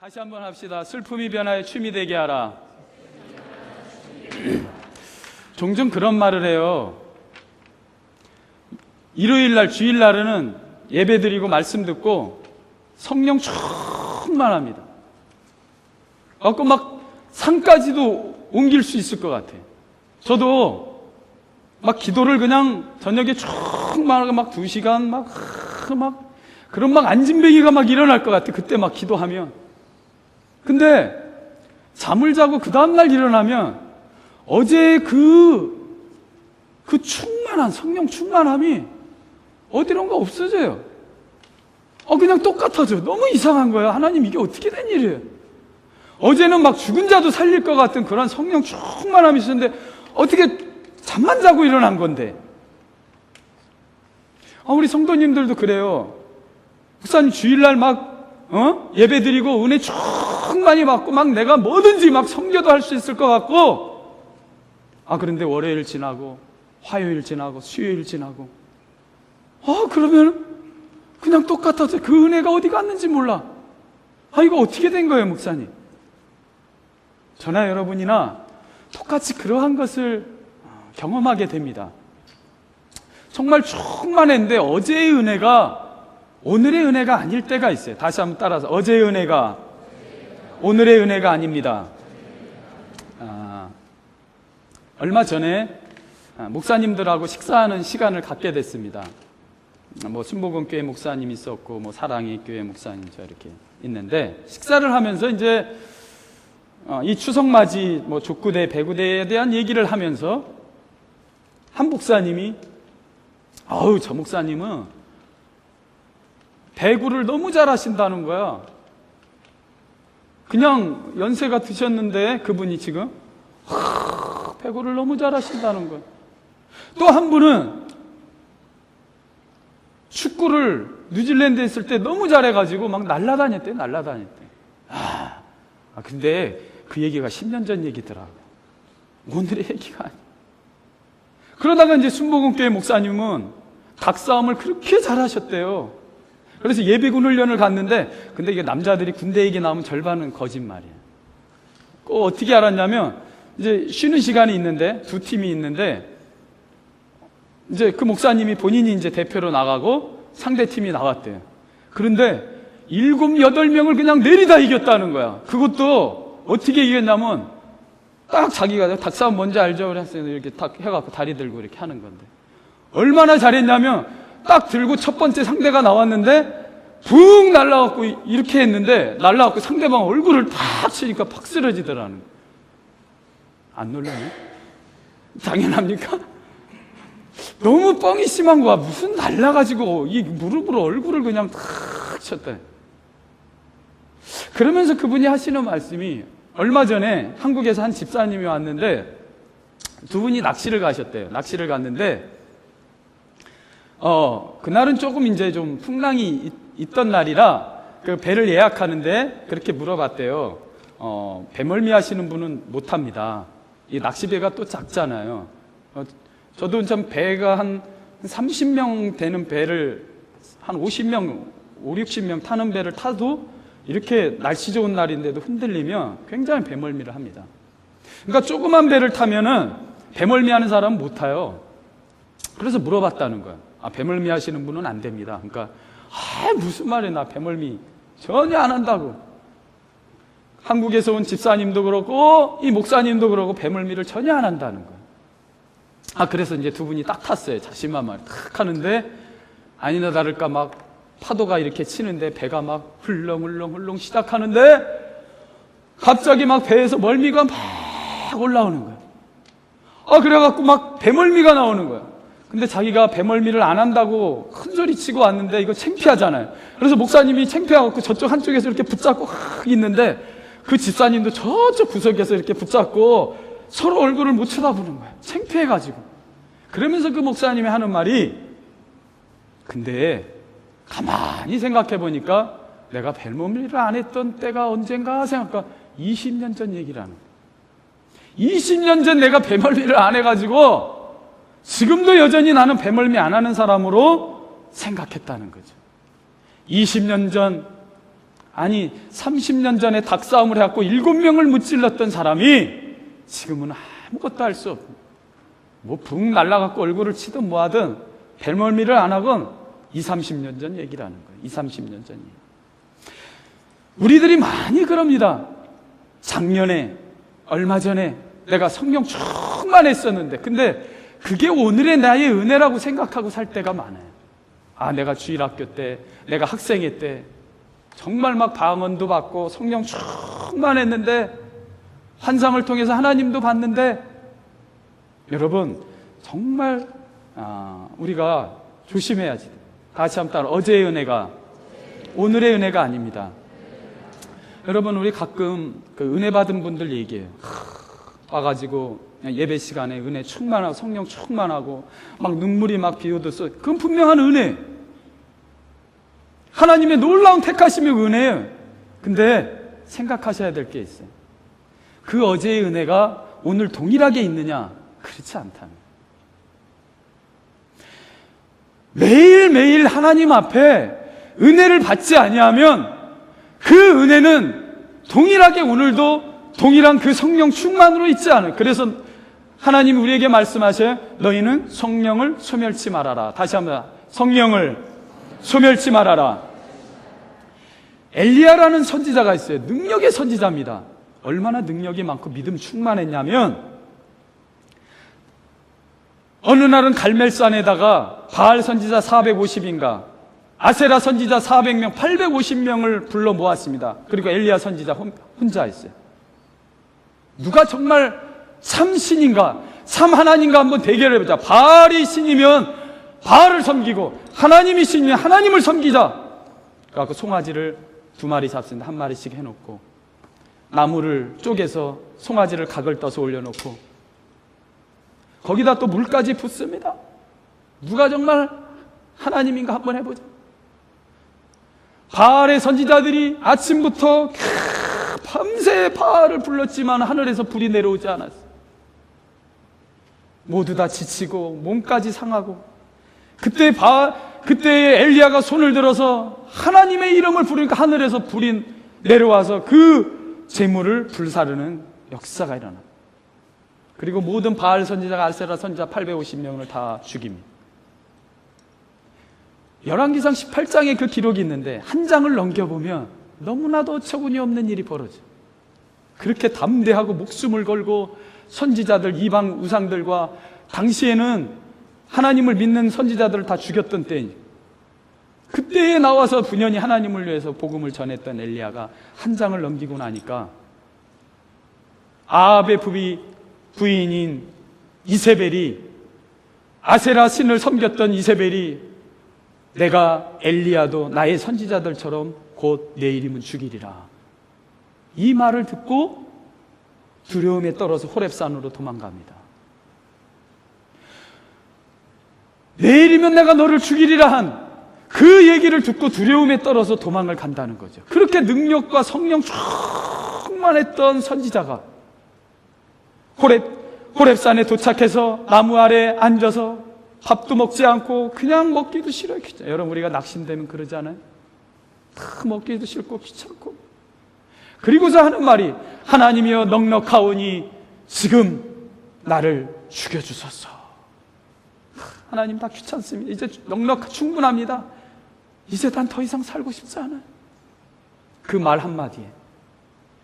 다시 한번 합시다. 슬픔이 변화에 춤이 되게 하라. 종종 그런 말을 해요. 일요일날, 주일날에는 예배 드리고 말씀 듣고 성령 충만합니다. 그래서 막 산까지도 옮길 수 있을 것 같아요. 저도 막 기도를 그냥 저녁에 충만하게 막 2시간 막 그런 막 안진뱅이가 막 일어날 것 같아. 그때 막 기도하면. 근데 잠을 자고 그 다음날 일어나면 어제 그 충만한 성령 충만함이 어디론가 없어져요. 그냥 똑같아져. 너무 이상한 거야. 하나님, 이게 어떻게 된 일이에요? 어제는 막 죽은 자도 살릴 것 같은 그런 성령 충만함이 있었는데 어떻게 잠만 자고 일어난 건데. 우리 성도님들도 그래요. 목사님 주일날 막 예배 드리고 은혜 충만히 받고 막 내가 뭐든지 막 섬겨도 할 수 있을 것 같고, 그런데 월요일 지나고 화요일 지나고 수요일 지나고 그러면 그냥 똑같아서 그 은혜가 어디 갔는지 몰라. 이거 어떻게 된 거예요, 목사님? 저나 여러분이나 똑같이 그러한 것을 경험하게 됩니다. 정말 충만했는데 어제의 은혜가 오늘의 은혜가 아닐 때가 있어요. 다시 한번 따라서, 어제의 은혜가 오늘의 은혜가 아닙니다. 얼마 전에 목사님들하고 식사하는 시간을 갖게 됐습니다. 순복음교회 목사님 있었고 사랑의 교회 목사님 저 이렇게 있는데, 식사를 하면서 이제 이 추석맞이 족구대 배구대에 대한 얘기를 하면서 한 목사님이 저 목사님은 배구를 너무 잘하신다는 거야. 그냥 연세가 드셨는데 그분이 지금 배구를 너무 잘하신다는 거야. 또 한 분은 축구를 뉴질랜드에 있을 때 너무 잘해가지고 막 날라다녔대. 근데 그 얘기가 10년 전 얘기더라고. 오늘의 얘기가 아니야. 그러다가 이제 순복음교회 목사님은 닭싸움을 그렇게 잘하셨대요. 그래서 예비군 훈련을 갔는데, 근데 이게 남자들이 군대 얘기 나오면 절반은 거짓말이에요. 어떻게 알았냐면, 이제 쉬는 시간이 있는데, 두 팀이 있는데, 이제 그 목사님이 본인이 이제 대표로 나가고 상대 팀이 나왔대요. 그런데 7, 8명을 그냥 내리다 이겼다는 거야. 그것도 어떻게 이겼냐면, 딱 자기가 닭싸움 뭔지 알죠? 그래서 이렇게 딱 해갖고 다리 들고 이렇게 하는 건데, 얼마나 잘했냐면, 딱 들고 첫 번째 상대가 나왔는데 붕 날라갖고 이렇게 했는데, 날라갖고 상대방 얼굴을 탁 치니까 팍 쓰러지더라는 거야. 안 놀라네? 당연합니까? 너무 뻥이 심한 거야. 무슨 날라가지고 이 무릎으로 얼굴을 그냥 탁 쳤대. 그러면서 그분이 하시는 말씀이, 얼마 전에 한국에서 한 집사님이 왔는데 두 분이 낚시를 가셨대요. 낚시를 갔는데 그날은 조금 이제 좀 풍랑이 있던 날이라 그 배를 예약하는데 그렇게 물어봤대요. 배멀미 하시는 분은 못 합니다. 이 낚시배가 또 작잖아요. 저도 참 배가 한 30명 되는 배를 한 50명, 60명 타는 배를 타도 이렇게 날씨 좋은 날인데도 흔들리면 굉장히 배멀미를 합니다. 그러니까 조그만 배를 타면은 배멀미 하는 사람은 못 타요. 그래서 물어봤다는 거야. 배멀미 하시는 분은 안 됩니다. 그러니까 무슨 말이야, 나 배멀미 전혀 안 한다고. 한국에서 온 집사님도 그렇고 이 목사님도 그렇고 배멀미를 전혀 안 한다는 거야. 그래서 이제 두 분이 딱 탔어요. 자신만만 탁 하는데 아니나 다를까 막 파도가 이렇게 치는데 배가 막 훌렁훌렁 시작하는데 갑자기 막 배에서 멀미가 막 올라오는 거야. 그래갖고 막 배멀미가 나오는 거야. 근데 자기가 배멀미를 안 한다고 큰소리 치고 왔는데 이거 창피하잖아요. 그래서 목사님이 창피해갖고 저쪽 한쪽에서 이렇게 붙잡고 있는데 그 집사님도 저쪽 구석에서 이렇게 붙잡고 서로 얼굴을 못 쳐다보는 거야. 창피해가지고. 그러면서 그 목사님이 하는 말이, 근데 가만히 생각해보니까 내가 배멀미를 안 했던 때가 언젠가 생각하니까 20년 전 얘기라는 거야. 20년 전 내가 배멀미를 안 해가지고 지금도 여전히 나는 배멀미 안 하는 사람으로 생각했다는 거죠. 20년 전 아니 30년 전에 닭싸움을 해갖고 7명을 무찔렀던 사람이 지금은 아무것도 할 수 없고 뭐 붕 날라갖고 얼굴을 치든 뭐하든 배멀미를 안 하건 30년 전 얘기라는 거예요. 30년 전 얘기. 우리들이 많이 그럽니다. 작년에 얼마 전에 내가 성령 충만했었는데 근데 그게 오늘의 나의 은혜라고 생각하고 살 때가 많아요. 내가 주일학교 때 내가 학생회 때 정말 막 방언도 받고 성령 충만했는데 환상을 통해서 하나님도 봤는데 여러분 정말 우리가 조심해야지. 다시 한번 따라 어제의 은혜가 오늘의 은혜가 아닙니다. 여러분 우리 가끔 그 은혜 받은 분들 얘기해요. 와가지고 예배 시간에 은혜 충만하고 성령 충만하고 막 눈물이 막 비오듯이 그건 분명한 은혜. 하나님의 놀라운 택하심의 은혜예요. 근데 생각하셔야 될 게 있어요. 그 어제의 은혜가 오늘 동일하게 있느냐? 그렇지 않다는 거예요. 매일매일 하나님 앞에 은혜를 받지 아니하면 그 은혜는 동일하게 오늘도 동일한 그 성령 충만으로 있지 않아요. 그래서 하나님이 우리에게 말씀하셔요. 너희는 성령을 소멸치 말아라. 다시 한번 성령을 소멸치 말아라. 엘리야라는 선지자가 있어요. 능력의 선지자입니다. 얼마나 능력이 많고 믿음 충만했냐면 어느 날은 갈멜산에다가 바알 선지자 450인가 아세라 선지자 400명 850명을 불러 모았습니다. 그리고 엘리야 선지자 혼자 있어요. 누가 정말 참 신인가 참 하나님과 한번 대결해보자. 바알이 신이면 바알을 섬기고 하나님이 신이면 하나님을 섬기자. 그래서 송아지를 2마리 잡습니다. 1마리씩 해놓고 나무를 쪼개서 송아지를 각을 떠서 올려놓고 거기다 또 물까지 붓습니다. 누가 정말 하나님인가 한번 해보자. 바알의 선지자들이 아침부터 밤새 바알을 불렀지만 하늘에서 불이 내려오지 않았어요. 모두 다 지치고 몸까지 상하고 그때 엘리야가 손을 들어서 하나님의 이름을 부르니까 하늘에서 불이 내려와서 그 재물을 불사르는 역사가 일어나. 그리고 모든 바알 선지자가 아세라 선지자 850명을 다 죽입니다. 열왕기상 18장에 그 기록이 있는데 한 장을 넘겨보면 너무나도 어처구니 없는 일이 벌어져. 그렇게 담대하고 목숨을 걸고 선지자들 이방 우상들과 당시에는 하나님을 믿는 선지자들을 다 죽였던 때이니까 그때에 나와서 분연히 하나님을 위해서 복음을 전했던 엘리야가 한 장을 넘기고 나니까 아합의 부인인 이세벨이 아세라 신을 섬겼던 이세벨이 내가 엘리야도 나의 선지자들처럼 곧 내 이름은 죽이리라. 이 말을 듣고 두려움에 떨어서 호렙산으로 도망갑니다. 내일이면 내가 너를 죽이리라 한 그 얘기를 듣고 두려움에 떨어서 도망을 간다는 거죠. 그렇게 능력과 성령 충만했던 선지자가 호렙산에 도착해서 나무 아래 앉아서 밥도 먹지 않고 그냥 먹기도 싫어요. 여러분 우리가 낙심되면 그러지 않아요? 다 먹기도 싫고 귀찮고 그리고서 하는 말이 하나님이여 넉넉하오니 지금 나를 죽여주소서. 하나님 다 귀찮습니다. 이제 충분합니다. 이제 난 더 이상 살고 싶지 않아요. 그 말 한마디에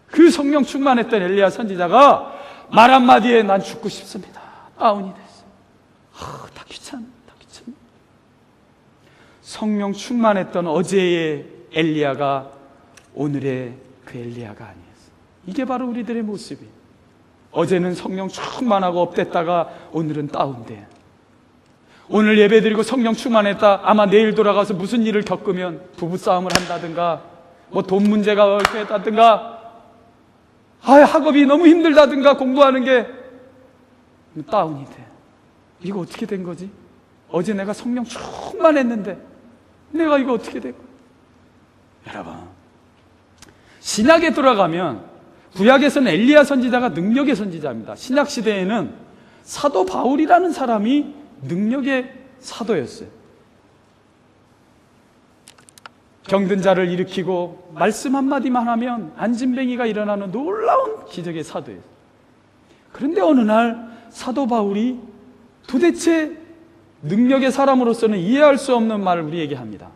그 성령 충만했던 엘리야 선지자가 말 한마디에 난 죽고 싶습니다. 다운이 됐어요. 다 귀찮아. 성령 충만했던 어제의 엘리야가 오늘의 그 엘리야가 아니었어요. 이게 바로 우리들의 모습이에요. 어제는 성령 충만하고 업됐다가 오늘은 다운돼. 오늘 예배드리고 성령 충만했다. 아마 내일 돌아가서 무슨 일을 겪으면 부부싸움을 한다든가 뭐 돈 문제가 있다든가 학업이 너무 힘들다든가 공부하는 게 다운이 돼. 이거 어떻게 된 거지? 어제 내가 성령 충만했는데 내가 이거 어떻게 된 거야? 여러분 신약에 돌아가면 구약에서는 엘리야 선지자가 능력의 선지자입니다. 신약 시대에는 사도 바울이라는 사람이 능력의 사도였어요. 병든 자를 일으키고 말씀 한마디만 하면 안진뱅이가 일어나는 놀라운 기적의 사도예요. 그런데 어느 날 사도 바울이 도대체 능력의 사람으로서는 이해할 수 없는 말을 우리에게 합니다.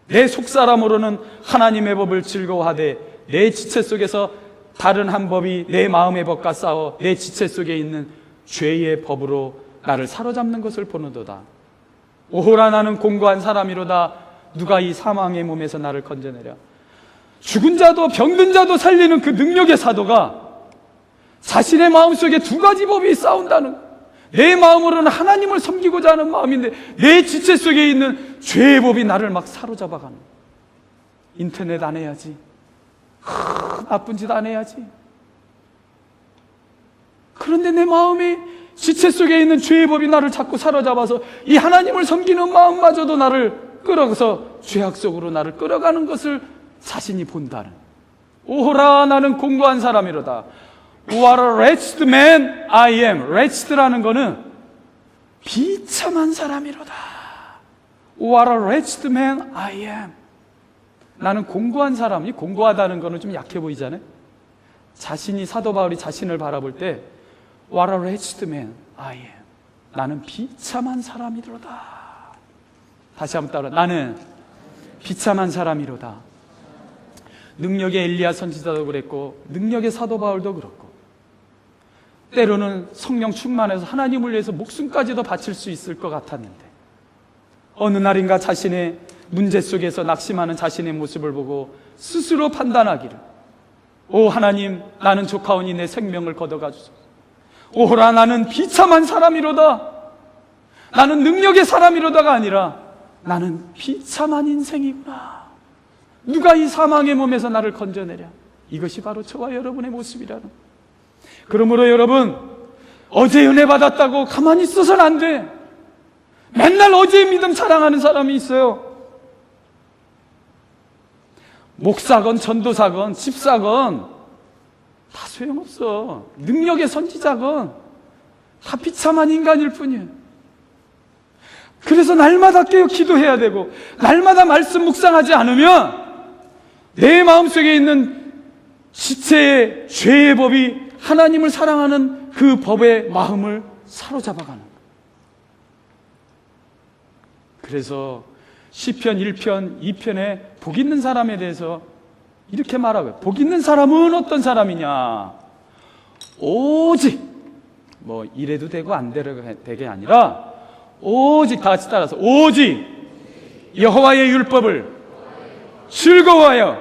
내 속사람으로는 하나님의 법을 즐거워하되 내 지체 속에서 다른 한 법이 내 마음의 법과 싸워 내 지체 속에 있는 죄의 법으로 나를 사로잡는 것을 보는도다. 오호라 나는 공고한 사람이로다. 누가 이 사망의 몸에서 나를 건져내랴. 죽은 자도 병든 자도 살리는 그 능력의 사도가 자신의 마음속에 두 가지 법이 싸운다는, 내 마음으로는 하나님을 섬기고자 하는 마음인데 내 지체 속에 있는 죄의 법이 나를 막 사로잡아가는. 인터넷 안 해야지, 나쁜 짓 안 해야지. 그런데 내 마음이 지체 속에 있는 죄의 법이 나를 자꾸 사로잡아서 이 하나님을 섬기는 마음마저도 나를 끌어서 죄악 속으로 나를 끌어가는 것을 자신이 본다는. 오호라 나는 공고한 사람이로다. What a wretched man I am. wretched라는 거는 비참한 사람이로다. What a wretched man I am. 나는 공고한 사람. 이 공고하다는 거는 좀 약해 보이잖아요. 자신이, 사도 바울이 자신을 바라볼 때 What a wretched man I am. 나는 비참한 사람이로다. 다시 한번 따라. 나는 비참한 사람이로다. 능력의 엘리야 선지자도 그랬고 능력의 사도 바울도 그렇고 때로는 성령 충만해서 하나님을 위해서 목숨까지도 바칠 수 있을 것 같았는데 어느 날인가 자신의 문제 속에서 낙심하는 자신의 모습을 보고 스스로 판단하기를, 오 하나님, 나는 조카오니 내 생명을 걷어가 주소서. 오호라 나는 비참한 사람이로다. 나는 능력의 사람이로다가 아니라 나는 비참한 인생이구나. 누가 이 사망의 몸에서 나를 건져내랴. 이것이 바로 저와 여러분의 모습이라는. 그러므로 여러분, 어제 은혜 받았다고 가만히 있어서는 안 돼. 맨날 어제의 믿음 자랑하는 사람이 있어요. 목사건 전도사건 집사건 다 소용없어. 능력의 선지자건 다 비참한 인간일 뿐이에요. 그래서 날마다 깨어 기도해야 되고 날마다 말씀 묵상하지 않으면 내 마음속에 있는 지체의 죄의 법이 하나님을 사랑하는 그 법의 마음을 사로잡아가는 거예요. 그래서 시편 1편, 2편에 복 있는 사람에 대해서 이렇게 말하고요. 복 있는 사람은 어떤 사람이냐? 오직 뭐 이래도 되고 안 되게 아니라 오직, 다 같이 따라서 오직 여호와의 율법을 즐거워하여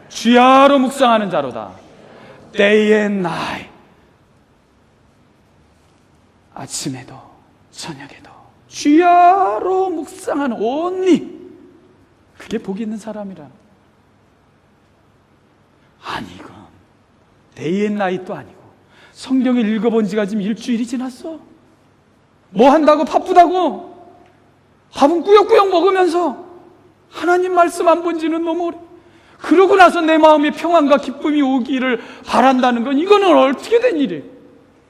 주야로 묵상하는 자로다. Day and night. 아침에도 저녁에도 주야로 묵상하는 only. 그게 복 있는 사람이라. 아니 이건 Day and night도 아니고 성경을 읽어본 지가 지금 일주일이 지났어. 뭐 한다고 바쁘다고 밥은 꾸역꾸역 먹으면서 하나님 말씀 안 본 지는 너무 오래. 그러고 나서 내 마음에 평안과 기쁨이 오기를 바란다는 건 이거는 어떻게 된 일이에요?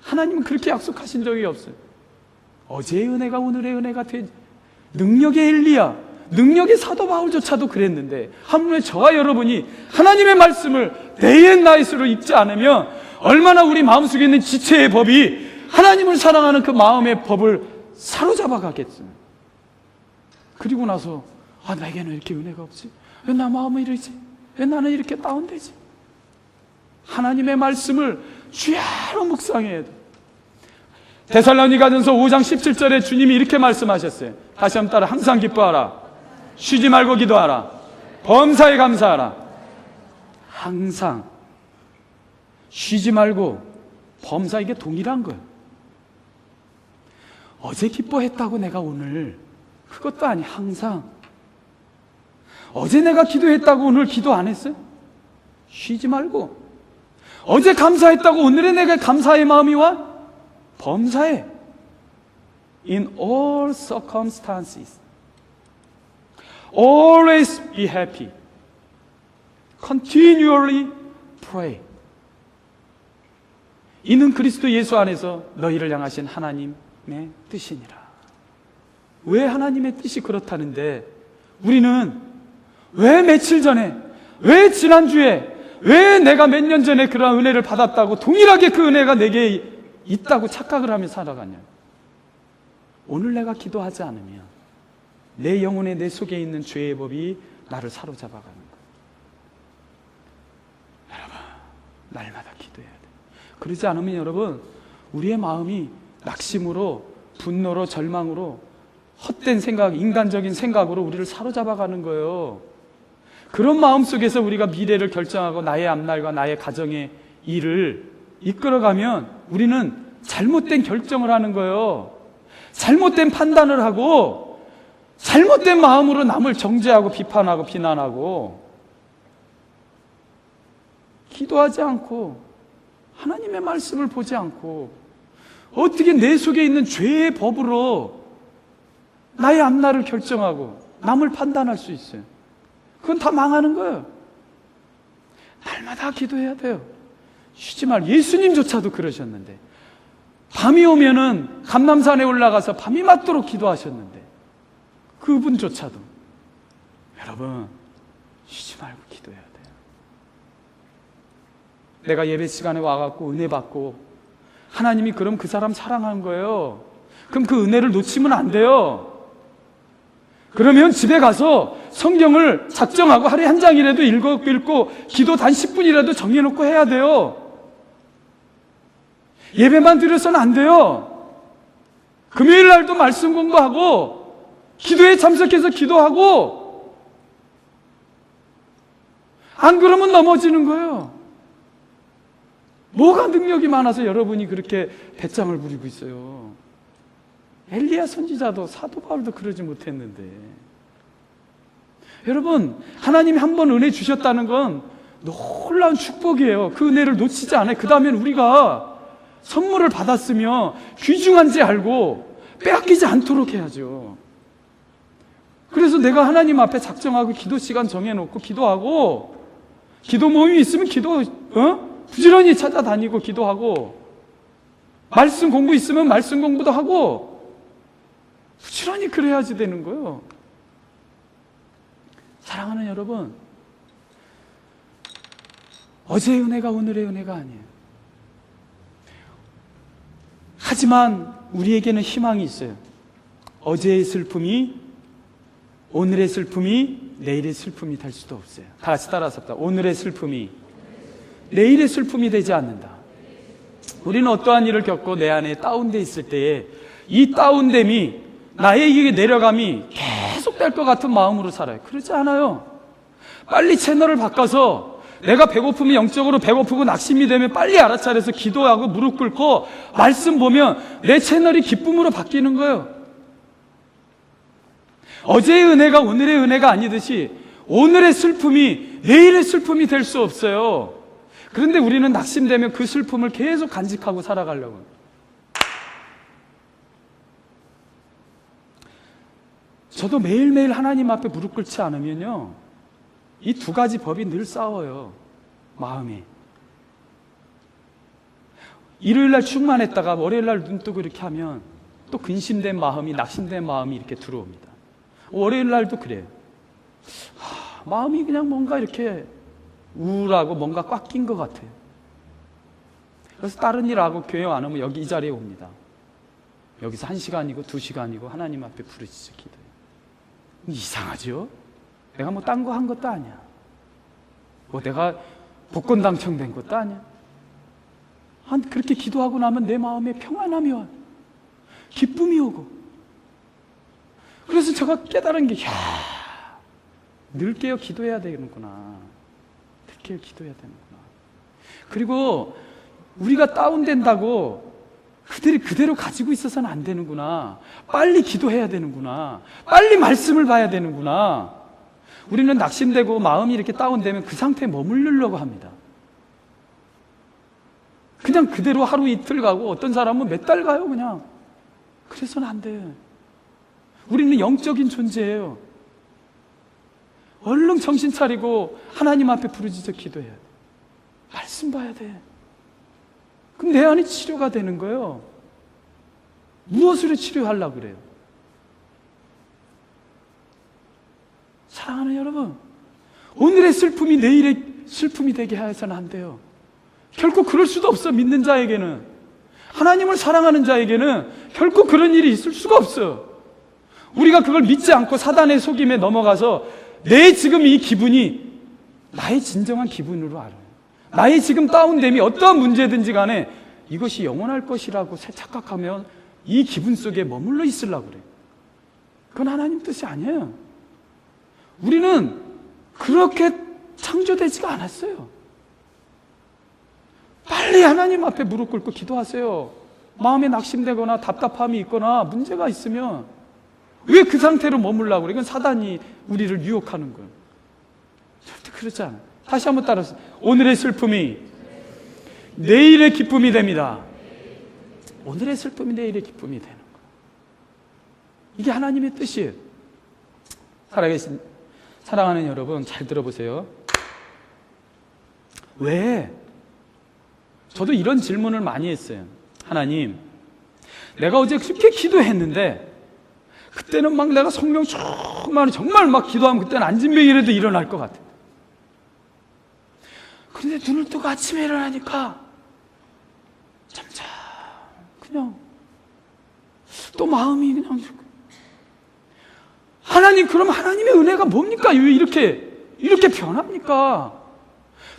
하나님은 그렇게 약속하신 적이 없어요. 어제의 은혜가 오늘의 은혜가 되지. 능력의 엘리야, 능력의 사도 바울조차도 그랬는데 하물며 저와 여러분이 하나님의 말씀을 day and night으로 읽지 않으면 얼마나 우리 마음속에 있는 지체의 법이 하나님을 사랑하는 그 마음의 법을 사로잡아 가겠어요. 그리고 나서 나에게는 이렇게 은혜가 없지? 왜 나 마음은 이러지? 왜 나는 이렇게 다운되지? 하나님의 말씀을 주야로 묵상해야 돼. 데살로니가전서 5장 17절에 주님이 이렇게 말씀하셨어요. 다시 한번 따라. 항상 기뻐하라. 쉬지 말고 기도하라. 범사에 감사하라. 항상 쉬지 말고 범사, 이게 동일한 거예요. 어제 기뻐했다고 내가 오늘, 그것도 아니. 항상 어제 내가 기도했다고 오늘 기도 안 했어요? 쉬지 말고. 어제 감사했다고 오늘의 내가 감사의 마음이 와? 범사에. In all circumstances always be happy. Continually pray. 이는 그리스도 예수 안에서 너희를 향하신 하나님의 뜻이니라. 왜 하나님의 뜻이 그렇다는데 우리는 왜 며칠 전에, 왜 지난주에, 왜 내가 몇 년 전에 그러한 은혜를 받았다고 동일하게 그 은혜가 내게 있다고 착각을 하며 살아가냐. 오늘 내가 기도하지 않으면 내 영혼에 내 속에 있는 죄의 법이 나를 사로잡아가는 거예요. 여러분, 날마다 기도해야 돼요. 그러지 않으면 여러분, 우리의 마음이 낙심으로, 분노로, 절망으로, 헛된 생각, 인간적인 생각으로 우리를 사로잡아가는 거예요. 그런 마음 속에서 우리가 미래를 결정하고 나의 앞날과 나의 가정의 일을 이끌어가면 우리는 잘못된 결정을 하는 거예요. 잘못된 판단을 하고 잘못된 마음으로 남을 정죄하고 비판하고 비난하고, 기도하지 않고 하나님의 말씀을 보지 않고 어떻게 내 속에 있는 죄의 법으로 나의 앞날을 결정하고 남을 판단할 수 있어요? 그건 다 망하는 거예요. 날마다 기도해야 돼요. 쉬지 말. 예수님조차도 그러셨는데, 밤이 오면은 감람산에 올라가서 밤이 맞도록 기도하셨는데, 그분조차도. 여러분, 쉬지 말고 기도해야 돼요. 내가 예배 시간에 와갖고 은혜 받고 하나님이 그럼 그 사람 사랑하는 거예요. 그럼 그 은혜를 놓치면 안 돼요. 그러면 집에 가서 성경을 작정하고 하루에 한 장이라도 읽고 기도 단 10분이라도 정해놓고 해야 돼요. 예배만 드려서는 안 돼요. 금요일 날도 말씀 공부하고 기도에 참석해서 기도하고, 안 그러면 넘어지는 거예요. 뭐가 능력이 많아서 여러분이 그렇게 배짱을 부리고 있어요? 엘리야 선지자도 사도 바울도 그러지 못했는데. 여러분, 하나님이 한 번 은혜 주셨다는 건 놀라운 축복이에요. 그 은혜를 놓치지 않아요. 그 다음엔 우리가 선물을 받았으며 귀중한지 알고 빼앗기지 않도록 해야죠. 그래서 내가 하나님 앞에 작정하고 기도 시간 정해놓고 기도하고, 기도 모임이 있으면 부지런히 찾아다니고 기도하고, 말씀 공부 있으면 말씀 공부도 하고, 부지런히 그래야지 되는 거예요. 사랑하는 여러분, 어제의 은혜가 오늘의 은혜가 아니에요. 하지만 우리에게는 희망이 있어요. 어제의 슬픔이 오늘의 슬픔이 내일의 슬픔이 될 수도 없어요. 다 같이 따라서 합시다. 오늘의 슬픔이 내일의 슬픔이 되지 않는다. 우리는 어떠한 일을 겪고 내 안에 다운돼 있을 때에 이 다운됨이, 나의 이 내려감이 계속될 것 같은 마음으로 살아요. 그렇지 않아요. 빨리 채널을 바꿔서 내가 배고프면 영적으로 배고프고 낙심이 되면 빨리 알아차려서 기도하고 무릎 꿇고 말씀 보면 내 채널이 기쁨으로 바뀌는 거예요. 어제의 은혜가 오늘의 은혜가 아니듯이 오늘의 슬픔이 내일의 슬픔이 될 수 없어요. 그런데 우리는 낙심되면 그 슬픔을 계속 간직하고 살아가려고 합니다. 저도 매일매일 하나님 앞에 무릎 꿇지 않으면요, 이 두 가지 법이 늘 싸워요. 마음이. 일요일날 충만했다가 월요일날 눈 뜨고 이렇게 하면 또 근심된 마음이, 낙심된 마음이 이렇게 들어옵니다. 월요일날도 그래요. 마음이 그냥 뭔가 이렇게 우울하고 뭔가 꽉 낀 것 같아요. 그래서 다른 일하고 교회 안 오면 여기 이 자리에 옵니다. 여기서 1시간이고 2시간이고 하나님 앞에 부르짖어 기도해요. 이상하죠? 내가 뭐 딴 거 한 것도 아니야. 뭐 내가 복권 당첨된 것도 아니야. 그렇게 기도하고 나면 내 마음에 평안함이 와요. 기쁨이 오고. 그래서 제가 깨달은 게, 늘 깨어 기도해야 되는구나. 늘 깨어 기도해야 되는구나. 그리고 우리가 다운된다고 그대로 가지고 있어서는 안 되는구나. 빨리 기도해야 되는구나. 빨리 말씀을 봐야 되는구나. 우리는 낙심되고 마음이 이렇게 다운되면 그 상태에 머무르려고 합니다. 그냥 그대로 하루 이틀 가고 어떤 사람은 몇 달 가요 그냥. 그래서는 안 돼요. 우리는 영적인 존재예요. 얼른 정신 차리고 하나님 앞에 부르짖어 기도해야 돼. 말씀 봐야 돼. 그럼 내 안이 치료가 되는 거예요. 무엇으로 치료하려고 그래요? 사랑하는 여러분, 오늘의 슬픔이 내일의 슬픔이 되게 해서는 안 돼요. 결코 그럴 수도 없어. 믿는 자에게는, 하나님을 사랑하는 자에게는 결코 그런 일이 있을 수가 없어. 우리가 그걸 믿지 않고 사단의 속임에 넘어가서 내 지금 이 기분이 나의 진정한 기분으로 알아요. 나의 지금 다운됨이 어떠한 문제든지 간에 이것이 영원할 것이라고 착각하면 이 기분 속에 머물러 있으려고 그래요. 그건 하나님 뜻이 아니에요. 우리는 그렇게 창조되지가 않았어요. 빨리 하나님 앞에 무릎 꿇고 기도하세요. 마음에 낙심되거나 답답함이 있거나 문제가 있으면 왜 그 상태로 머물라고 그래? 이건 사단이 우리를 유혹하는 거예요. 절대 그렇지 않아요. 다시 한번 따라서, 오늘의 슬픔이 내일의 기쁨이 됩니다. 오늘의 슬픔이 내일의 기쁨이 되는 거예요. 이게 하나님의 뜻이에요. 살아계신 사랑하는 여러분, 잘 들어보세요. 왜? 저도 이런 질문을 많이 했어요. 하나님, 내가 어제 그렇게 기도했는데 그때는 막 내가 성령 정말 막 기도하면 그때는 안진뱅이라도 일어날 것 같아. 그런데 눈을 뜨고 아침에 일어나니까 점점 그냥 또 마음이 그냥, 하나님, 그럼 하나님의 은혜가 뭡니까? 왜 이렇게 변합니까?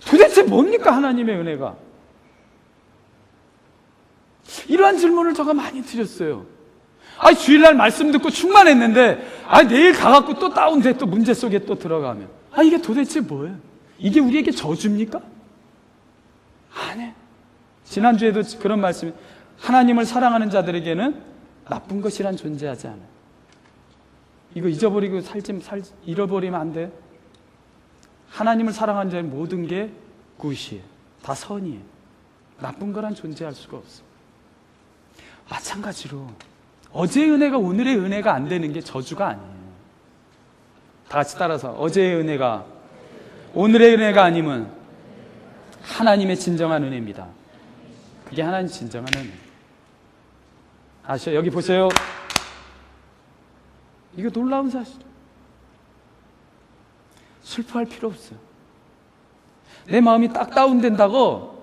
도대체 뭡니까 하나님의 은혜가? 이러한 질문을 제가 많이 드렸어요. 주일날 말씀 듣고 충만했는데 내일 가갖고 또 다운돼, 또 문제 속에 또 들어가면 이게 도대체 뭐예요? 이게 우리에게 저주입니까? 아니, 지난주에도 그런 말씀이, 하나님을 사랑하는 자들에게는 나쁜 것이란 존재하지 않아요. 이거 잊어버리고 잃어버리면 안 돼. 하나님을 사랑하는 자는 모든 게 굿이에요. 다 선이에요. 나쁜 거란 존재할 수가 없어. 마찬가지로 어제의 은혜가 오늘의 은혜가 안 되는 게 저주가 아니에요. 다 같이 따라서, 어제의 은혜가 오늘의 은혜가 아님은 하나님의 진정한 은혜입니다. 그게 하나님 진정한 은혜. 아시죠? 여기 보세요. 이거 놀라운 사실이에요. 슬퍼할 필요 없어요. 내 마음이 딱 다운된다고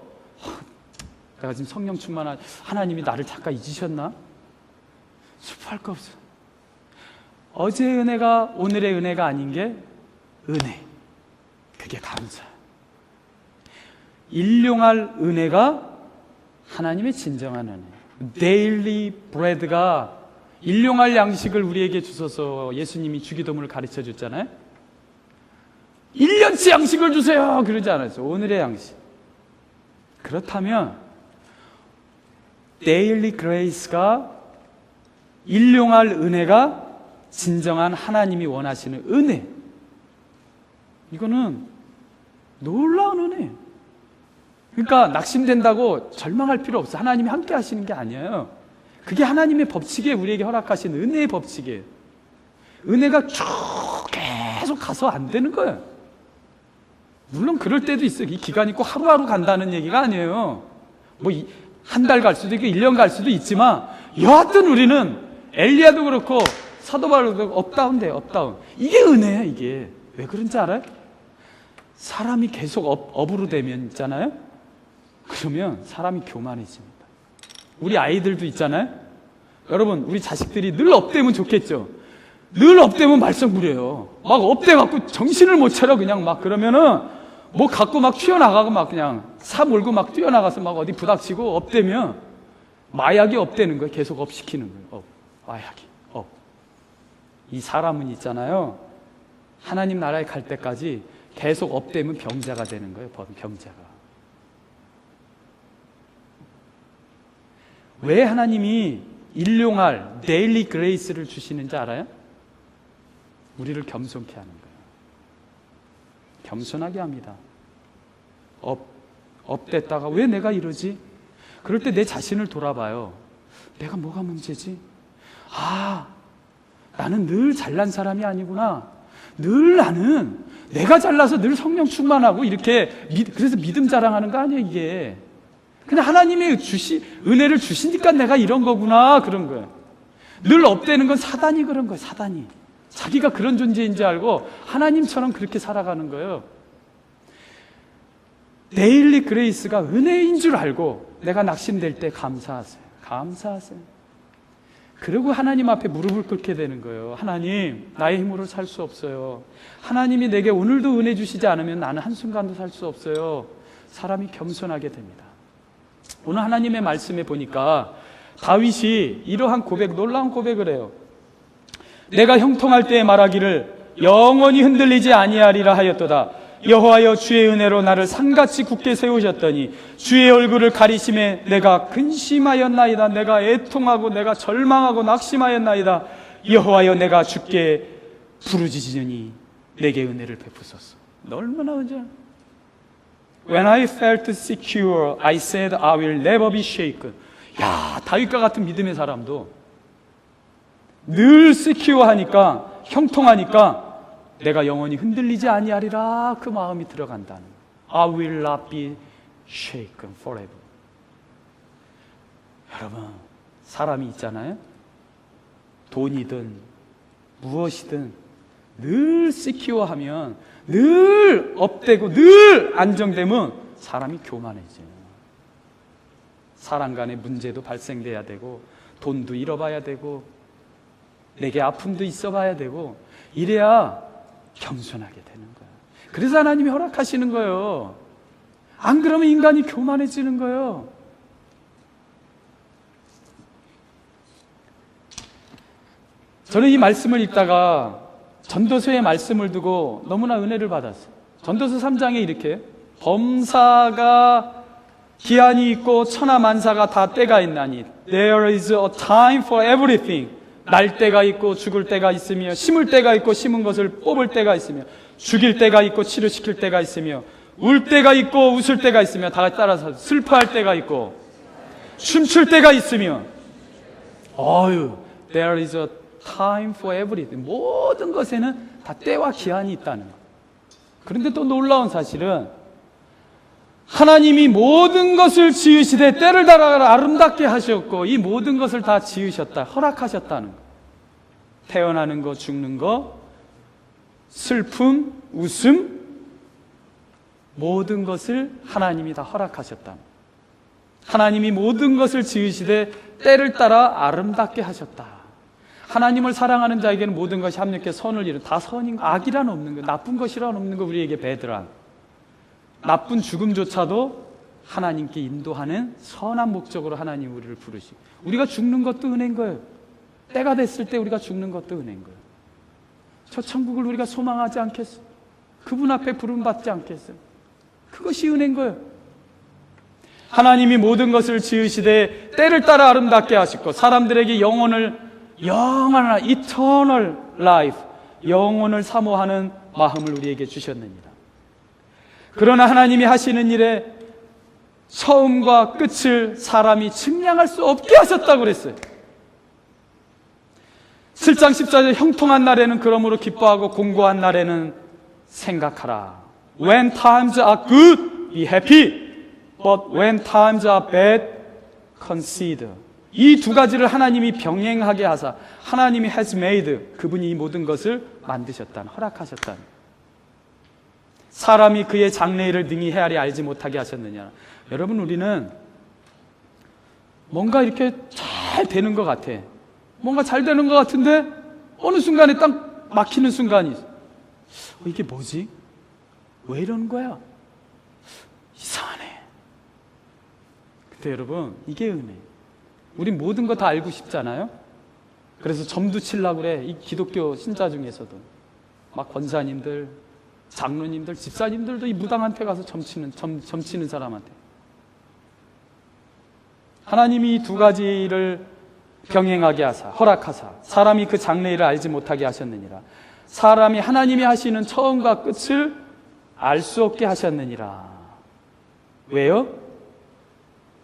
내가 지금 성령 충만한 하나님이 나를 잠깐 잊으셨나? 슬퍼할 거 없어요. 어제의 은혜가 오늘의 은혜가 아닌 게 은혜. 그게 감사. 일용할 은혜가 하나님의 진정한 은혜. 데일리 브레드가 일용할 양식을 우리에게 주셔서 예수님이 주기도문을 가르쳐 줬잖아요. 1년치 양식을 주세요 그러지 않았어요. 오늘의 양식. 그렇다면 데일리 그레이스가, 일용할 은혜가 진정한 하나님이 원하시는 은혜, 이거는 놀라운 은혜. 그러니까 낙심된다고 절망할 필요 없어요. 하나님이 함께 하시는 게 아니에요. 그게 하나님의 법칙이에요. 우리에게 허락하신 은혜의 법칙이에요. 은혜가 쭉 계속 가서 안 되는 거예요. 물론 그럴 때도 있어요. 이 기간이 꼭 하루하루 간다는 얘기가 아니에요. 뭐 한 달 갈 수도 있고 1년 갈 수도 있지만, 여하튼 우리는 엘리야도 그렇고 사도 바울도 그렇고 업다운 돼요. 업다운. 이게 은혜예요. 이게 왜 그런지 알아요? 사람이 계속 업으로 되면 있잖아요. 그러면 사람이 교만해집니다. 우리 아이들도 있잖아요. 여러분, 우리 자식들이 늘 업되면 좋겠죠. 늘 업되면 말썽부려요. 막 업돼갖고 정신을 못 차려. 그냥 막 그러면은 뭐 갖고 막 튀어나가고 막 그냥 사 몰고 막 뛰어나가서 막 어디 부닥치고, 업되면 마약이 업되는 거예요. 계속 업시키는 거예요. 마약이 업. 이 사람은 있잖아요, 하나님 나라에 갈 때까지 계속 업되면 병자가 되는 거예요. 병자가. 왜 하나님이 일용할 데일리 그레이스를 주시는지 알아요? 우리를 겸손케 하는 거예요. 겸손하게 합니다. 업됐다가 왜 내가 이러지? 그럴 때 내 자신을 돌아봐요. 내가 뭐가 문제지? 나는 늘 잘난 사람이 아니구나. 늘 나는 내가 잘나서 늘 성령 충만하고 이렇게 그래서 믿음 자랑하는 거 아니에요. 이게 그냥 하나님의 은혜를 주시니까 내가 이런 거구나, 그런 거예요. 늘 업되는 건 사단이 그런 거예요. 사단이. 자기가 그런 존재인지 알고 하나님처럼 그렇게 살아가는 거예요. 데일리 그레이스가 은혜인 줄 알고 내가 낙심될 때 감사하세요. 감사하세요. 그리고 하나님 앞에 무릎을 꿇게 되는 거예요. 하나님, 나의 힘으로 살 수 없어요. 하나님이 내게 오늘도 은혜 주시지 않으면 나는 한순간도 살 수 없어요. 사람이 겸손하게 됩니다. 오늘 하나님의 말씀에 보니까 다윗이 이러한 고백, 놀라운 고백을 해요. 내가 형통할 때에 말하기를 영원히 흔들리지 아니하리라 하였도다. 여호와여, 주의 은혜로 나를 산같이 굳게 세우셨더니 주의 얼굴을 가리심에 내가 근심하였나이다. 내가 애통하고 내가 절망하고 낙심하였나이다. 여호와여, 내가 주께 부르짖으니 내게 은혜를 베푸소서. 얼마나 언제? When I felt secure, I said I will never be shaken. 야, 다윗과 같은 믿음의 사람도 늘 secure하니까, 형통하니까 내가 영원히 흔들리지 아니하리라, 그 마음이 들어간다는. I will not be shaken forever. 여러분, 사람이 있잖아요. 돈이든 무엇이든 늘 secure하면, 늘 업되고 늘 안정되면 사람이 교만해져요. 사람 간의 문제도 발생돼야 되고, 돈도 잃어봐야 되고, 내게 아픔도 있어봐야 되고, 이래야 겸손하게 되는 거예요. 그래서 하나님이 허락하시는 거예요. 안 그러면 인간이 교만해지는 거예요. 저는 이 말씀을 읽다가 전도서의 말씀을 두고 너무나 은혜를 받았어요. 전도서 3장에 이렇게, 범사가 기한이 있고 천하만사가 다 때가 있나니 There is a time for everything. 날 때가 있고 죽을 때가 있으며, 심을 때가 있고 심은 것을 뽑을 때가 있으며, 죽일 때가 있고 치료시킬 때가 있으며, 울 때가 있고 웃을 때가 있으며, 다 따라서 슬퍼할 때가 있고 춤출 때가 있으며, There is a time for everything. 모든 것에는 다 때와 기한이 있다는 거예요. 그런데 또 놀라운 사실은 하나님이 모든 것을 지으시되 때를 따라 아름답게 하셨고, 이 모든 것을 다 지으셨다, 허락하셨다는 거예요. 태어나는 거, 죽는 거, 슬픔, 웃음, 모든 것을 하나님이 다 허락하셨다. 하나님이 모든 것을 지으시되 때를 따라 아름답게 하셨다. 하나님을 사랑하는 자에게는 모든 것이 합력해 선을 이룬, 다 선인 거, 악이란 없는 거, 나쁜 것이란 없는 거, 우리에게 배드란. 나쁜 죽음조차도 하나님께 인도하는 선한 목적으로 하나님 우리를 부르시고, 우리가 죽는 것도 은혜인 거예요. 때가 됐을 때 우리가 죽는 것도 은혜인 거예요. 저 천국을 우리가 소망하지 않겠어요? 그분 앞에 부름받지 않겠어요? 그것이 은혜인 거예요. 하나님이 모든 것을 지으시되 때를 따라 아름답게 하시고, 사람들에게 영원한 eternal life, 영혼을 사모하는 마음을 우리에게 주셨느니라. 그러나 하나님이 하시는 일에 처음과 끝을 사람이 측량할 수 없게 하셨다고 그랬어요. 7장 14절, 형통한 날에는 그러므로 기뻐하고 공고한 날에는 생각하라. When times are good, be happy. But when times are bad, consider. 이 두 가지를 하나님이 병행하게 하사, 하나님이 has made, 그분이 이 모든 것을 만드셨다는, 허락하셨다는. 사람이 그의 장래일을 능히 헤아리 알지 못하게 하셨느냐. 여러분, 우리는 뭔가 이렇게 잘 되는 것 같아. 뭔가 잘 되는 것 같은데 어느 순간에 딱 막히는 순간이 있어. 이게 뭐지? 왜 이러는 거야? 이상하네. 근데 여러분, 이게 은혜. 우린 모든 거 다 알고 싶잖아요. 그래서 점도 치려고 그래. 이 기독교 신자 중에서도 막 권사님들, 장로님들, 집사님들도 이 무당한테 가서 점치는 사람한테. 하나님이 이 두 가지를 병행하게 하사, 허락하사, 사람이 그 장래일을 알지 못하게 하셨느니라. 사람이 하나님이 하시는 처음과 끝을 알 수 없게 하셨느니라. 왜요?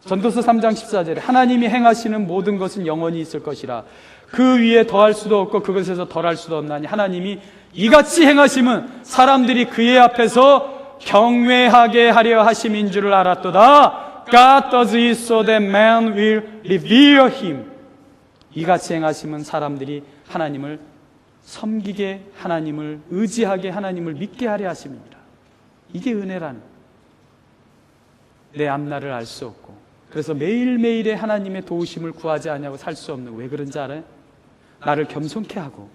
전도서 3장 14절에 하나님이 행하시는 모든 것은 영원히 있을 것이라. 그 위에 더할 수도 없고 그것에서 덜할 수도 없나니 하나님이 이같이 행하심은 사람들이 그의 앞에서 경외하게 하려 하심인 줄을 알았도다. God does it so that man will revere him. 이같이 행하심은 사람들이 하나님을 섬기게 하나님을, 의지하게 하나님을 믿게 하려 하심이니라. 이게 은혜라는 거예요. 내 앞날을 알 수 없고, 그래서 매일매일의 하나님의 도우심을 구하지 않냐고 살 수 없는, 왜 그런지 알아요? 나를 겸손케 하고,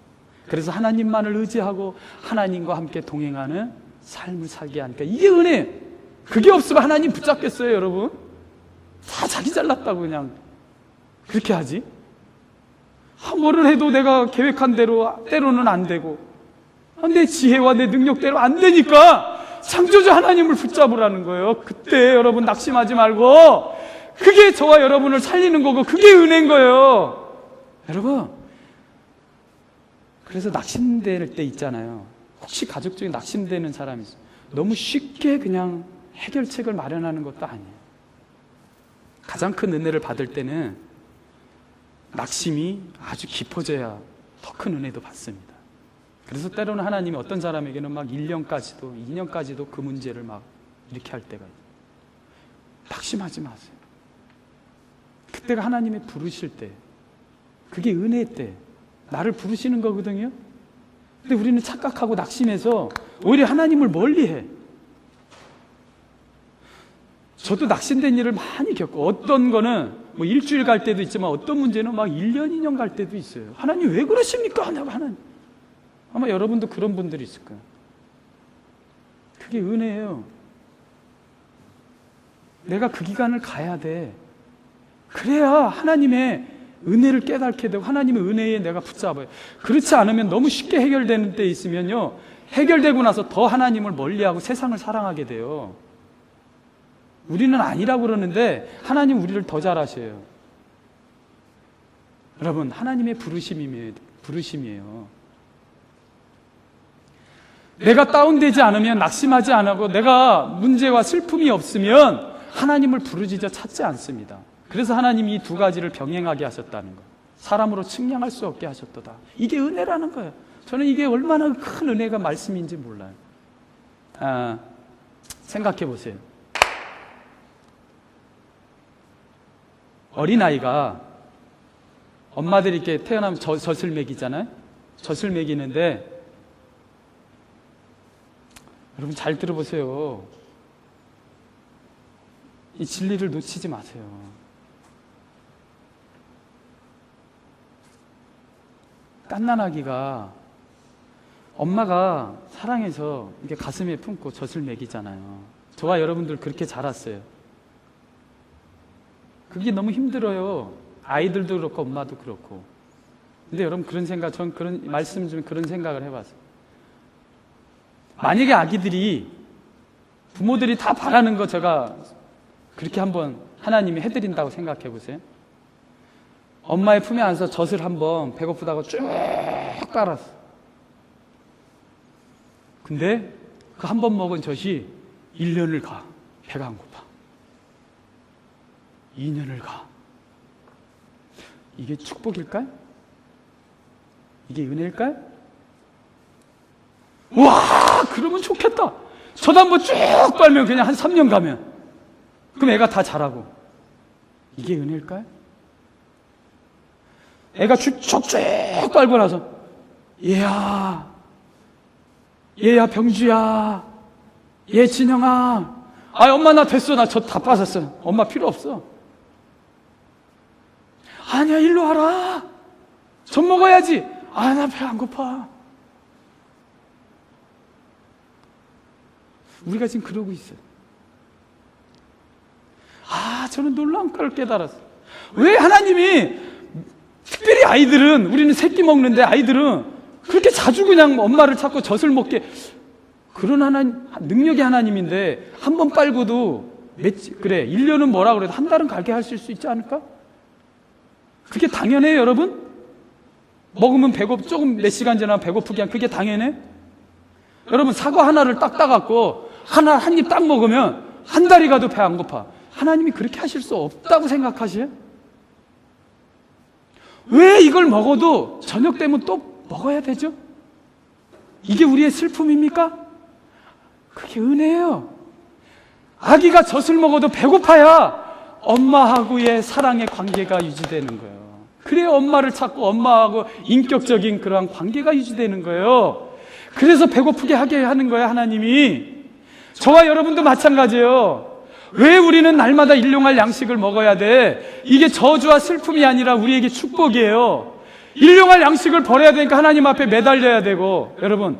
그래서 하나님만을 의지하고 하나님과 함께 동행하는 삶을 살게 하니까, 이게 은혜예요. 그게 없으면 하나님 붙잡겠어요, 여러분? 다 자기 잘났다고 그냥 그렇게 하지? 뭐를 해도 내가 계획한 대로 때로는 안 되고, 내 지혜와 내 능력대로 안 되니까 창조주 하나님을 붙잡으라는 거예요. 그때 여러분 낙심하지 말고, 그게 저와 여러분을 살리는 거고, 그게 은혜인 거예요. 여러분, 그래서 낙심될 때 있잖아요. 혹시 가족 중에 낙심되는 사람이 있어요. 너무 쉽게 그냥 해결책을 마련하는 것도 아니에요. 가장 큰 은혜를 받을 때는 낙심이 아주 깊어져야 더 큰 은혜도 받습니다. 그래서 때로는 하나님이 어떤 사람에게는 막 1년까지도 2년까지도 그 문제를 막 이렇게 할 때가 있어요. 낙심하지 마세요. 그때가 하나님의 부르실 때, 그게 은혜 때 나를 부르시는 거거든요. 근데 우리는 착각하고 낙심해서 오히려 하나님을 멀리해. 저도 낙심된 일을 많이 겪고, 어떤 거는 뭐 일주일 갈 때도 있지만 어떤 문제는 막 1년, 2년 갈 때도 있어요. 하나님 왜 그러십니까? 하나님. 아마 여러분도 그런 분들이 있을 거예요. 그게 은혜예요. 내가 그 기간을 가야 돼. 그래야 하나님의 은혜를 깨닫게 되고 하나님의 은혜에 내가 붙잡아요. 그렇지 않으면 너무 쉽게 해결되는 때 있으면요, 해결되고 나서 더 하나님을 멀리하고 세상을 사랑하게 돼요. 우리는 아니라고 그러는데 하나님 우리를 더 잘하셔요. 여러분, 하나님의 부르심이에요. 내가 다운되지 않으면, 낙심하지 않고, 내가 문제와 슬픔이 없으면 하나님을 부르짖어 찾지 않습니다. 그래서 하나님이 이 두 가지를 병행하게 하셨다는 거, 사람으로 측량할 수 없게 하셨도다. 이게 은혜라는 거예요. 저는 이게 얼마나 큰 은혜가 말씀인지 몰라요. 생각해 보세요. 어린아이가, 엄마들이 이렇게 태어나면 젖을 먹이잖아요. 젖을 먹이는데, 여러분 잘 들어보세요. 이 진리를 놓치지 마세요. 갓난아기가 엄마가 사랑해서 이렇게 가슴에 품고 젖을 먹이잖아요. 저와 여러분들 그렇게 자랐어요. 그게 너무 힘들어요. 아이들도 그렇고 엄마도 그렇고. 근데 여러분, 전 그런 말씀 중 그런 생각을 해봤어요. 만약에 아기들이, 부모들이 다 바라는 거 제가 그렇게 한번 하나님이 해드린다고 생각해 보세요. 엄마의 품에 안서 젖을 한번 배고프다고 쭉 빨았어. 근데 그 한 번 먹은 젖이 1년을 가. 배가 안 고파. 2년을 가. 이게 축복일까요? 이게 은혜일까요? 와, 그러면 좋겠다. 젖 한 번 쭉 빨면 그냥 한 3년 가면, 그럼 애가 다 자라고. 이게 은혜일까요? 애가 쭉 빨고 나서, 얘야 병주야, 얘 진영아, 엄마 나 됐어, 나 젖 다 빠졌어, 엄마 필요 없어. 아니야, 일로 와라, 젖 먹어야지. 나 배 안 고파. 우리가 지금 그러고 있어요. 저는 놀라운 걸 깨달았어요. 왜 하나님이 특별히 아이들은, 우리는 새끼 먹는데 아이들은 그렇게 자주 그냥 엄마를 찾고 젖을 먹게, 그런 하나님, 능력이 하나님인데 한 번 빨고도 1년은 뭐라 그래도 한 달은 가게 하실 수 있지 않을까? 그게 당연해요, 여러분? 먹으면 조금 몇 시간 지나면 배고프게 하면 그게 당연해? 여러분, 사과 하나를 딱 따갖고 한 입 딱 먹으면 한 달이 가도 배 안 고파. 하나님이 그렇게 하실 수 없다고 생각하세요? 왜 이걸 먹어도 저녁 되면 또 먹어야 되죠? 이게 우리의 슬픔입니까? 그게 은혜예요. 아기가 젖을 먹어도 배고파야 엄마하고의 사랑의 관계가 유지되는 거예요. 그래야 엄마를 찾고 엄마하고 인격적인 그러한 관계가 유지되는 거예요. 그래서 배고프게 하게 하는 거예요, 하나님이. 저와 여러분도 마찬가지예요. 왜 우리는 날마다 일용할 양식을 먹어야 돼? 이게 저주와 슬픔이 아니라 우리에게 축복이에요. 일용할 양식을 버려야 되니까 하나님 앞에 매달려야 되고. 여러분,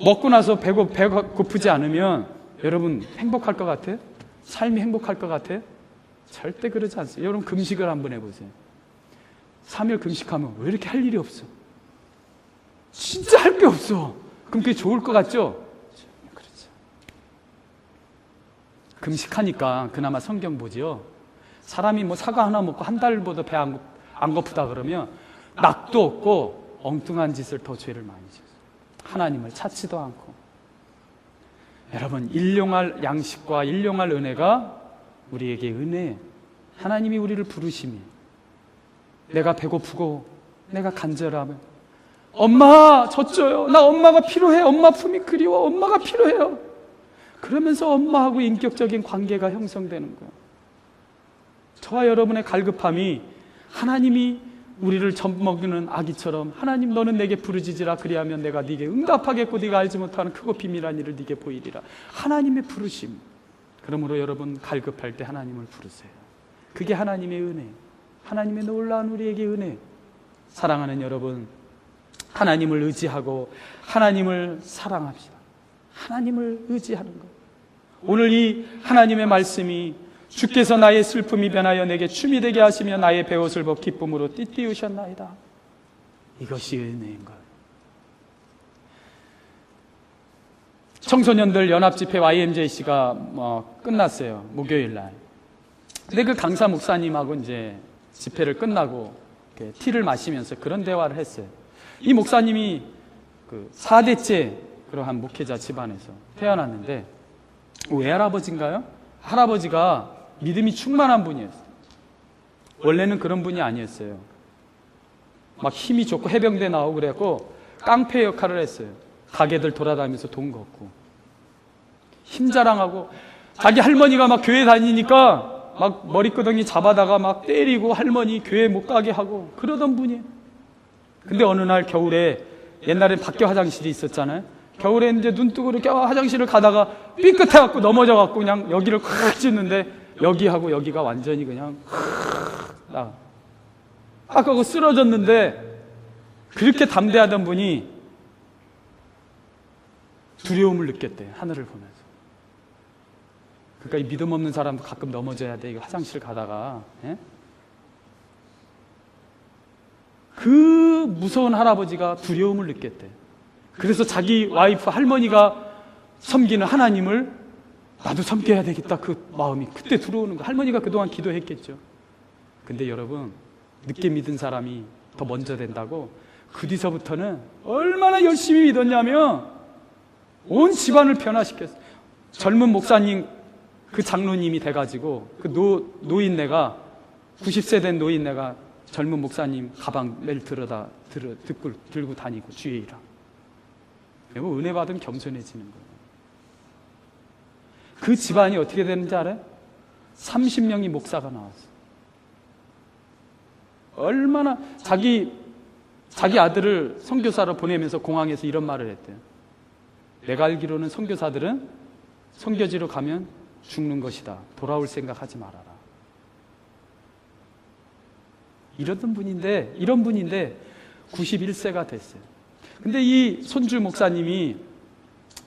먹고 나서 배가 고프지 않으면 여러분 행복할 것 같아요? 삶이 행복할 것 같아요? 절대 그러지 않습니다. 여러분 금식을 한번 해보세요. 3일 금식하면 왜 이렇게 할 일이 없어? 진짜 할 게 없어. 그럼 그게 좋을 것 같죠? 그렇죠. 금식하니까 그나마 성경 보지요. 사람이 뭐 사과 하나 먹고 한 달보다 배 안 고프다 그러면 낙도 없고 엉뚱한 짓을 더 죄를 많이 지었어요. 하나님을 찾지도 않고. 여러분, 일용할 양식과 일용할 은혜가 우리에게 은혜. 하나님이 우리를 부르심이, 내가 배고프고 내가 간절하면 엄마 젖줘요. 나 엄마가 필요해. 엄마 품이 그리워. 엄마가 필요해요. 그러면서 엄마하고 인격적인 관계가 형성되는 거예요. 저와 여러분의 갈급함이 하나님이 우리를 젖먹이는 아기처럼 하나님 너는 내게 부르짖으라 그리하면 내가 네게 응답하겠고 네가 알지 못하는 크고 비밀한 일을 네게 보이리라. 하나님의 부르심. 그러므로 여러분 갈급할 때 하나님을 부르세요. 그게 하나님의 은혜, 하나님의 놀라운 우리에게 은혜. 사랑하는 여러분, 하나님을 의지하고 하나님을 사랑합시다. 하나님을 의지하는 것. 오늘 이 하나님의 말씀이 주께서 나의 슬픔이 변하여 내게 춤이 되게 하시며 나의 베옷을 벗 기쁨으로 띠띠우셨나이다. 이것이 은혜인 것. 청소년들 연합집회 YMJC가 끝났어요. 목요일 날. 근데 그 강사 목사님하고 이제 집회를 끝나고 이렇게 티를 마시면서 그런 대화를 했어요. 이 목사님이 그 4대째 그러한 목회자 집안에서 태어났는데 외할아버지인가요? 할아버지가 믿음이 충만한 분이었어요. 원래는 그런 분이 아니었어요. 막 힘이 좋고 해병대 나오고 그래갖고 깡패 역할을 했어요. 가게들 돌아다니면서 돈 걷고 힘 자랑하고 자기 할머니가 막 교회 다니니까 막 머리끄덩이 잡아다가 막 때리고 할머니 교회 못 가게 하고 그러던 분이에요. 근데 어느 날 겨울에 옛날엔 밖에 화장실이 있었잖아요. 겨울에 이제 눈 뜨고 이렇게 화장실을 가다가 삐끗해갖고 넘어져갖고 그냥 여기를 콱 찢는데 여기하고 여기가 완전히 그냥 아까고 쓰러졌는데 그렇게 담대하던 분이 두려움을 느꼈대요. 하늘을 보면서. 그러니까 이 믿음 없는 사람도 가끔 넘어져야 돼. 화장실 가다가. 예? 그 무서운 할아버지가 두려움을 느꼈대. 그래서 자기 와이프 할머니가 섬기는 하나님을 나도 섬겨야 되겠다. 그 마음이 그때 들어오는 거. 할머니가 그동안 기도했겠죠. 근데 여러분, 늦게 믿은 사람이 더 먼저 된다고 그 뒤서부터는 얼마나 열심히 믿었냐면 온 집안을 변화시켰어요. 젊은 목사님 그 장로님이 돼가지고 그 노인네가 90세 된 노인네가 젊은 목사님 가방 매일 들고 다니고 주일이랑 은혜 받으면 겸손해지는 거예요. 그 집안이 어떻게 되는지 알아요? 30명이 목사가 나왔어요. 얼마나 자기 아들을 선교사로 보내면서 공항에서 이런 말을 했대요. 내가 알기로는 선교사들은 선교지로 가면 죽는 것이다. 돌아올 생각하지 말아라. 이런 분인데 91세가 됐어요. 근데 이 손주 목사님이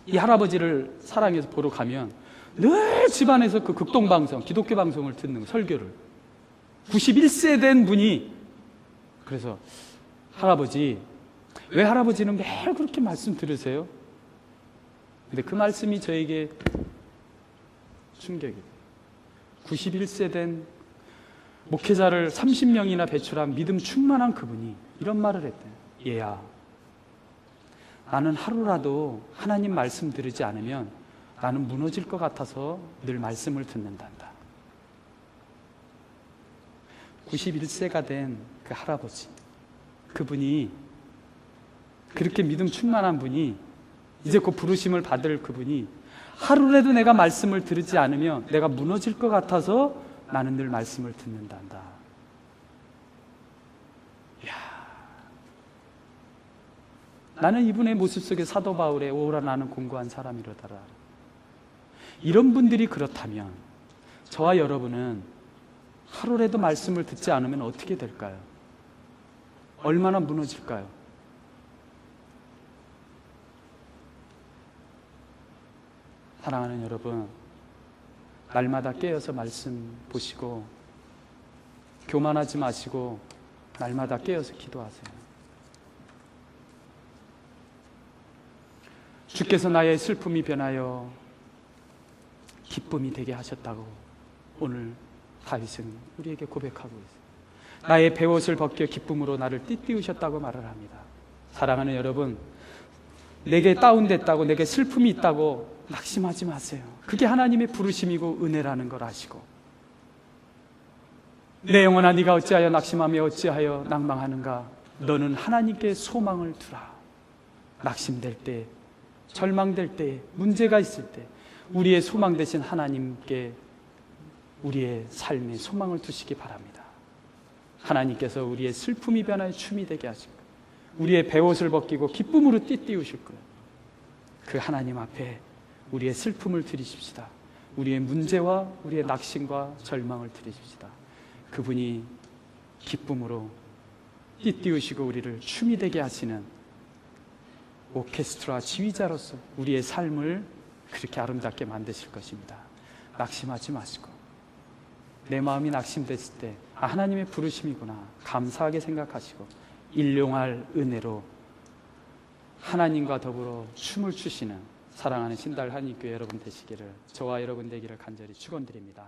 이 할아버지를 사랑해서 보러 가면 늘 집안에서 그 극동방송, 기독교 방송을 듣는 거, 설교를. 91세 된 분이 그래서 할아버지, 왜 할아버지는 매일 그렇게 말씀 들으세요? 근데 그 말씀이 저에게 충격이에요. 91세 된 목회자를 30명이나 배출한 믿음 충만한 그분이 이런 말을 했대요. 얘야, 나는 하루라도 하나님 말씀 들으지 않으면 나는 무너질 것 같아서 늘 말씀을 듣는단다. 91세가 된 그 할아버지, 그분이 그렇게 믿음 충만한 분이 이제 그 부르심을 받을 그분이 하루라도 내가 말씀을 들으지 않으면 내가 무너질 것 같아서 나는 늘 말씀을 듣는단다. 나는 이분의 모습 속에 사도 바울의 오라 나는 공고한 사람이로다라. 이런 분들이 그렇다면 저와 여러분은 하루라도 말씀을 듣지 않으면 어떻게 될까요? 얼마나 무너질까요? 사랑하는 여러분, 날마다 깨어서 말씀 보시고 교만하지 마시고 날마다 깨어서 기도하세요. 주께서 나의 슬픔이 변하여 기쁨이 되게 하셨다고 오늘 다윗은 우리에게 고백하고 있어요. 나의 베옷을 벗겨 기쁨으로 나를 띠띠우셨다고 말을 합니다. 사랑하는 여러분, 내게 다운됐다고, 내게 슬픔이 있다고 낙심하지 마세요. 그게 하나님의 부르심이고 은혜라는 걸 아시고, 내 영혼아 네가 어찌하여 낙심하며 어찌하여 낭망하는가? 너는 하나님께 소망을 두라. 낙심될 때, 절망될 때, 문제가 있을 때 우리의 소망 되신 하나님께 우리의 삶에 소망을 두시기 바랍니다. 하나님께서 우리의 슬픔이 변하여 춤이 되게 하실 거예요. 우리의 베옷을 벗기고 기쁨으로 띠띠우실 거예요. 그 하나님 앞에 우리의 슬픔을 드리십시다. 우리의 문제와 우리의 낙심과 절망을 드리십시다. 그분이 기쁨으로 띠띠우시고 우리를 춤이 되게 하시는 오케스트라 지휘자로서 우리의 삶을 그렇게 아름답게 만드실 것입니다. 낙심하지 마시고, 내 마음이 낙심됐을 때 하나님의 부르심이구나 감사하게 생각하시고 일용할 은혜로 하나님과 더불어 춤을 추시는 사랑하는 신달 한인교회 여러분 되시기를, 저와 여러분 되기를 간절히 축원드립니다.